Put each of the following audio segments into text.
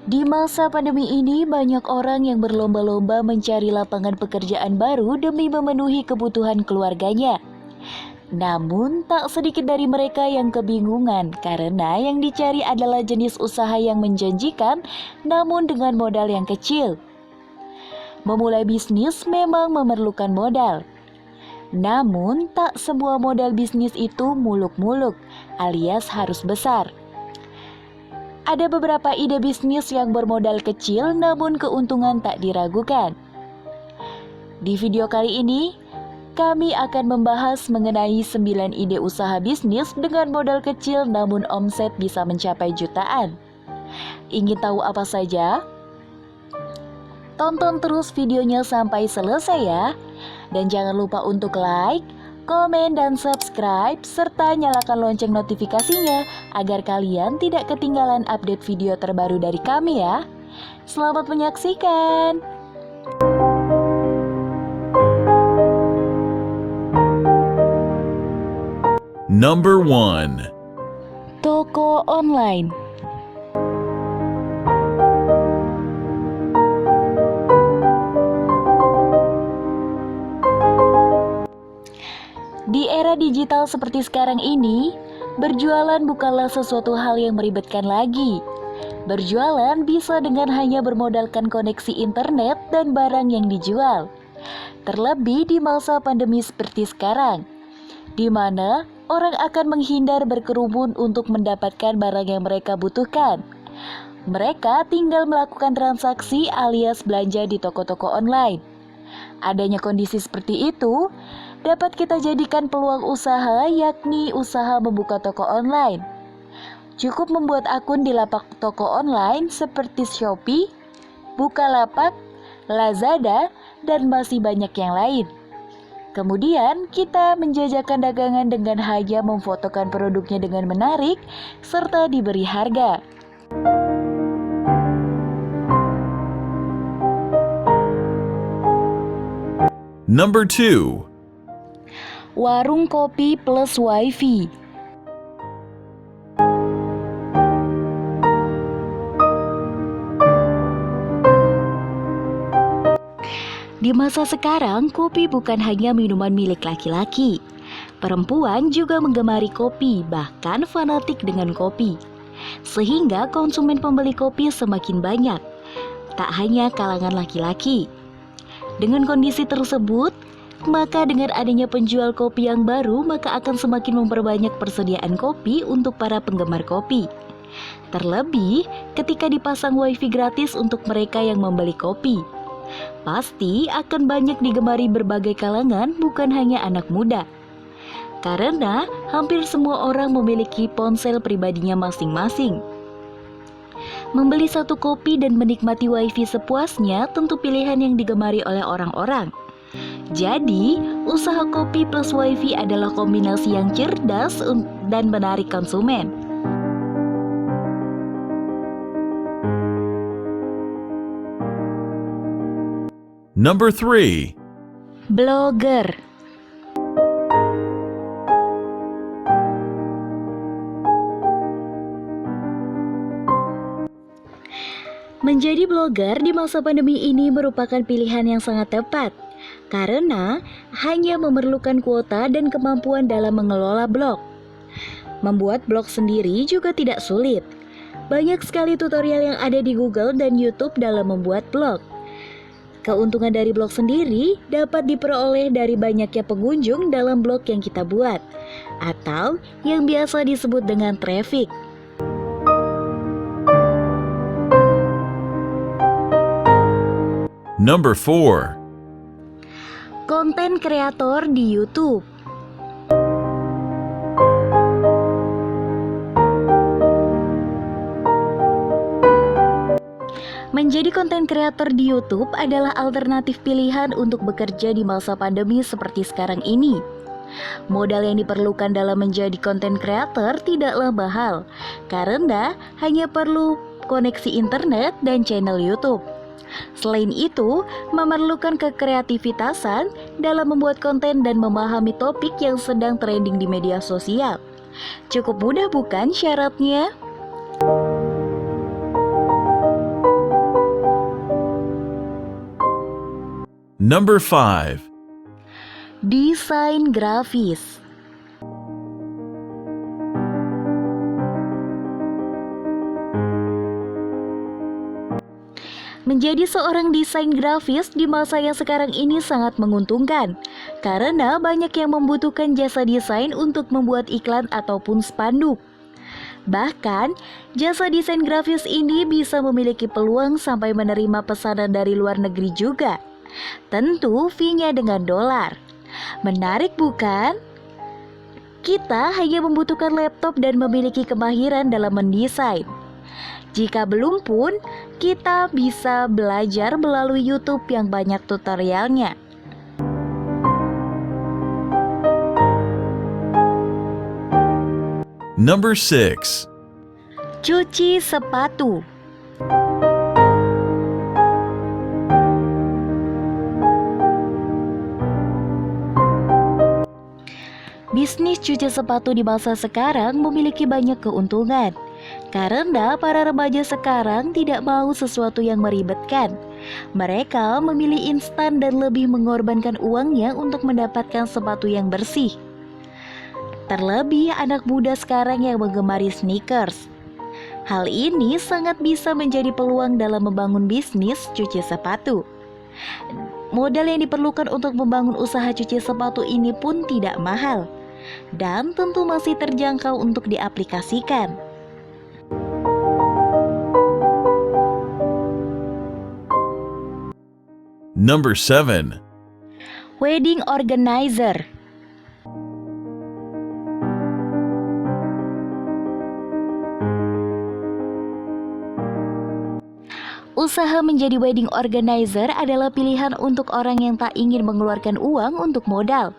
Di masa pandemi ini, banyak orang yang berlomba-lomba mencari lapangan pekerjaan baru demi memenuhi kebutuhan keluarganya. Namun, tak sedikit dari mereka yang kebingungan karena yang dicari adalah jenis usaha yang menjanjikan, namun dengan modal yang kecil. Memulai bisnis memang memerlukan modal. Namun, tak semua modal bisnis itu muluk-muluk, alias harus besar. Ada beberapa ide bisnis yang bermodal kecil namun keuntungan tak diragukan. Di video kali ini, kami akan membahas mengenai 9 ide usaha bisnis dengan modal kecil namun omset bisa mencapai jutaan. Ingin tahu apa saja? Tonton terus videonya sampai selesai ya. Dan jangan lupa untuk like, komen, dan subscribe, serta nyalakan lonceng notifikasinya agar kalian tidak ketinggalan update video terbaru dari kami ya. Selamat menyaksikan! Number 1. Toko online. Di era digital seperti sekarang ini, berjualan bukanlah sesuatu hal yang meribetkan lagi. Berjualan bisa dengan hanya bermodalkan koneksi internet dan barang yang dijual. Terlebih di masa pandemi seperti sekarang, di mana orang akan menghindar berkerumun untuk mendapatkan barang yang mereka butuhkan. Mereka tinggal melakukan transaksi alias belanja di toko-toko online. Adanya kondisi seperti itu dapat kita jadikan peluang usaha, yakni usaha membuka toko online. Cukup membuat akun di lapak toko online seperti Shopee, Bukalapak, Lazada, dan masih banyak yang lain. Kemudian kita menjajakan dagangan dengan hanya memfotokan produknya dengan menarik serta diberi harga. Number 2. Warung kopi plus wifi. Di masa sekarang, kopi bukan hanya minuman milik laki-laki. Perempuan juga menggemari kopi, bahkan fanatik dengan kopi. Sehingga konsumen pembeli kopi semakin banyak, tak hanya kalangan laki-laki. Dengan kondisi tersebut, maka dengan adanya penjual kopi yang baru, maka akan semakin memperbanyak persediaan kopi untuk para penggemar kopi. Terlebih ketika dipasang wifi gratis untuk mereka yang membeli kopi. Pasti akan banyak digemari berbagai kalangan, bukan hanya anak muda. Karena hampir semua orang memiliki ponsel pribadinya masing-masing. Membeli satu kopi dan menikmati wifi sepuasnya tentu pilihan yang digemari oleh orang-orang. Jadi, usaha kopi plus wifi adalah kombinasi yang cerdas dan menarik konsumen. Number 3. Blogger. Menjadi blogger di masa pandemi ini merupakan pilihan yang sangat tepat, karena hanya memerlukan kuota dan kemampuan dalam mengelola blog. Membuat blog sendiri juga tidak sulit. Banyak sekali tutorial yang ada di Google dan YouTube dalam membuat blog. Keuntungan dari blog sendiri dapat diperoleh dari banyaknya pengunjung dalam blog yang kita buat, atau yang biasa disebut dengan traffic. Number 4. Konten kreator di YouTube. Menjadi konten kreator di YouTube adalah alternatif pilihan untuk bekerja di masa pandemi seperti sekarang ini. Modal yang diperlukan dalam menjadi konten kreator tidaklah mahal, karena hanya perlu koneksi internet dan channel YouTube. Selain itu, memerlukan kekreativitasan dalam membuat konten dan memahami topik yang sedang trending di media sosial. Cukup mudah bukan syaratnya? Number 5. Desain grafis. Menjadi seorang desain grafis di masa yang sekarang ini sangat menguntungkan, karena banyak yang membutuhkan jasa desain untuk membuat iklan ataupun spanduk. Bahkan, jasa desain grafis ini bisa memiliki peluang sampai menerima pesanan dari luar negeri juga. Tentu fee-nya dengan dolar. Menarik bukan? Kita hanya membutuhkan laptop dan memiliki kemahiran dalam mendesain. Jika belum pun, kita bisa belajar melalui YouTube yang banyak tutorialnya. Number 6. Cuci sepatu. Bisnis cuci sepatu di masa sekarang memiliki banyak keuntungan. Karena para remaja sekarang tidak mau sesuatu yang meribetkan. Mereka memilih instan dan lebih mengorbankan uangnya untuk mendapatkan sepatu yang bersih. Terlebih anak muda sekarang yang menggemari sneakers. Hal ini sangat bisa menjadi peluang dalam membangun bisnis cuci sepatu. Modal yang diperlukan untuk membangun usaha cuci sepatu ini pun tidak mahal. Dan tentu masih terjangkau untuk diaplikasikan. Number 7. Wedding organizer. Usaha menjadi wedding organizer adalah pilihan untuk orang yang tak ingin mengeluarkan uang untuk modal.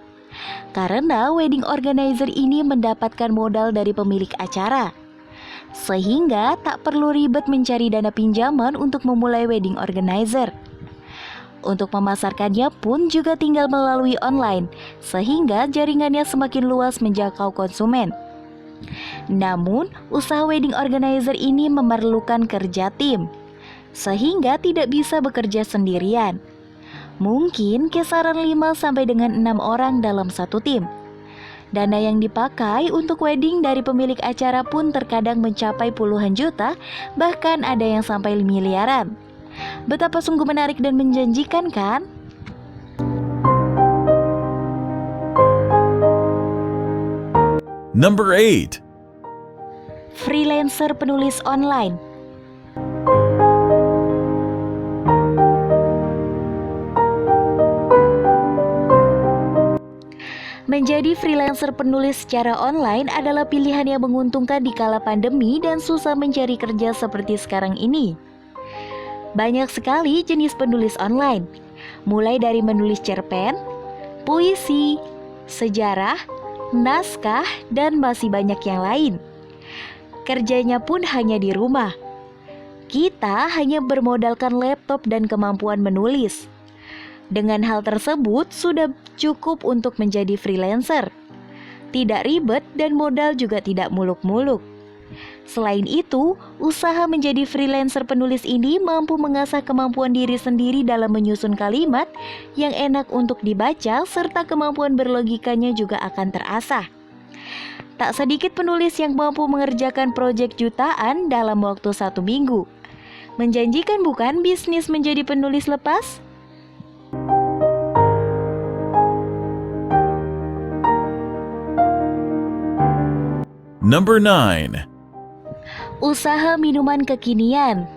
Karena wedding organizer ini mendapatkan modal dari pemilik acara. Sehingga tak perlu ribet mencari dana pinjaman untuk memulai wedding organizer. Untuk memasarkannya pun juga tinggal melalui online, sehingga jaringannya semakin luas menjangkau konsumen. Namun, usaha wedding organizer ini memerlukan kerja tim, sehingga tidak bisa bekerja sendirian. Mungkin kisaran 5 sampai dengan 6 orang dalam satu tim. Dana yang dipakai untuk wedding dari pemilik acara pun terkadang mencapai puluhan juta, bahkan ada yang sampai miliaran. Betapa sungguh menarik dan menjanjikan kan? Number 8. Freelancer penulis online. Menjadi freelancer penulis secara online adalah pilihan yang menguntungkan di kala pandemi dan susah mencari kerja seperti sekarang ini. Banyak sekali jenis penulis online, mulai dari menulis cerpen, puisi, sejarah, naskah, dan masih banyak yang lain. Kerjanya pun hanya di rumah. Kita hanya bermodalkan laptop dan kemampuan menulis. Dengan hal tersebut sudah cukup untuk menjadi freelancer. Tidak ribet dan modal juga tidak muluk-muluk. Selain itu, usaha menjadi freelancer penulis ini mampu mengasah kemampuan diri sendiri dalam menyusun kalimat yang enak untuk dibaca serta kemampuan berlogikanya juga akan terasah. Tak sedikit penulis yang mampu mengerjakan proyek jutaan dalam waktu 1 minggu. Menjanjikan bukan bisnis menjadi penulis lepas? Number 9. Usaha minuman kekinian.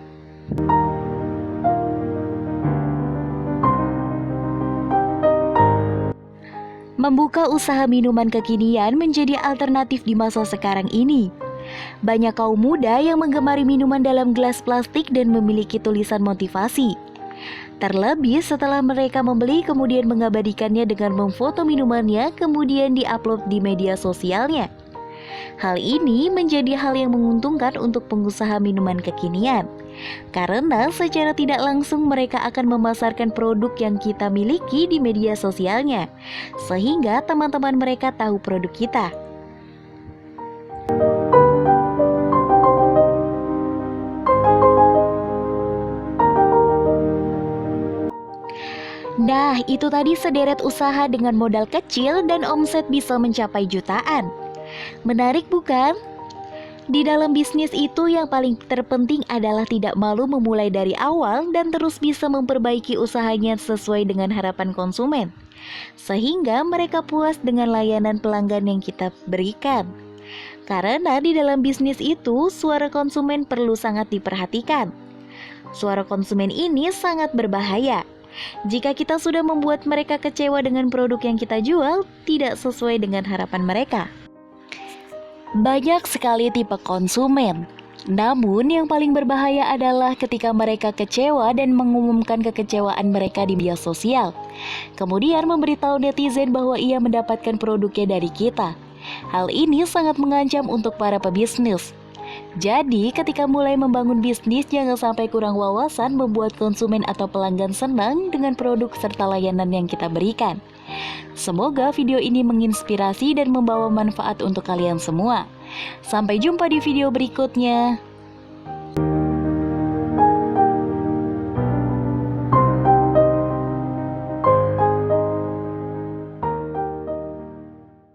Membuka usaha minuman kekinian menjadi alternatif di masa sekarang ini. Banyak kaum muda yang menggemari minuman dalam gelas plastik dan memiliki tulisan motivasi. Terlebih setelah mereka membeli kemudian mengabadikannya dengan memfoto minumannya kemudian diupload di media sosialnya. Hal ini menjadi hal yang menguntungkan untuk pengusaha minuman kekinian, karena secara tidak langsung mereka akan memasarkan produk yang kita miliki di media sosialnya, sehingga teman-teman mereka tahu produk kita. Nah, Nah, itu tadi sederet usaha dengan modal kecil dan omset bisa mencapai jutaan. Menarik bukan? Di dalam bisnis itu yang paling terpenting adalah tidak malu memulai dari awal dan terus bisa memperbaiki usahanya sesuai dengan harapan konsumen, sehingga mereka puas dengan layanan pelanggan yang kita berikan. Karena di dalam bisnis itu, suara konsumen perlu sangat diperhatikan. Suara konsumen ini sangat berbahaya. Jika kita sudah membuat mereka kecewa dengan produk yang kita jual, tidak sesuai dengan harapan mereka. Banyak sekali tipe konsumen. Namun yang paling berbahaya adalah ketika mereka kecewa dan mengumumkan kekecewaan mereka di media sosial. Kemudian memberitahu netizen bahwa ia mendapatkan produknya dari kita. Hal ini sangat mengancam untuk para pebisnis. Jadi ketika mulai membangun bisnis, jangan sampai kurang wawasan membuat konsumen atau pelanggan senang dengan produk serta layanan yang kita berikan. Semoga video ini menginspirasi dan membawa manfaat untuk kalian semua. Sampai jumpa di video berikutnya.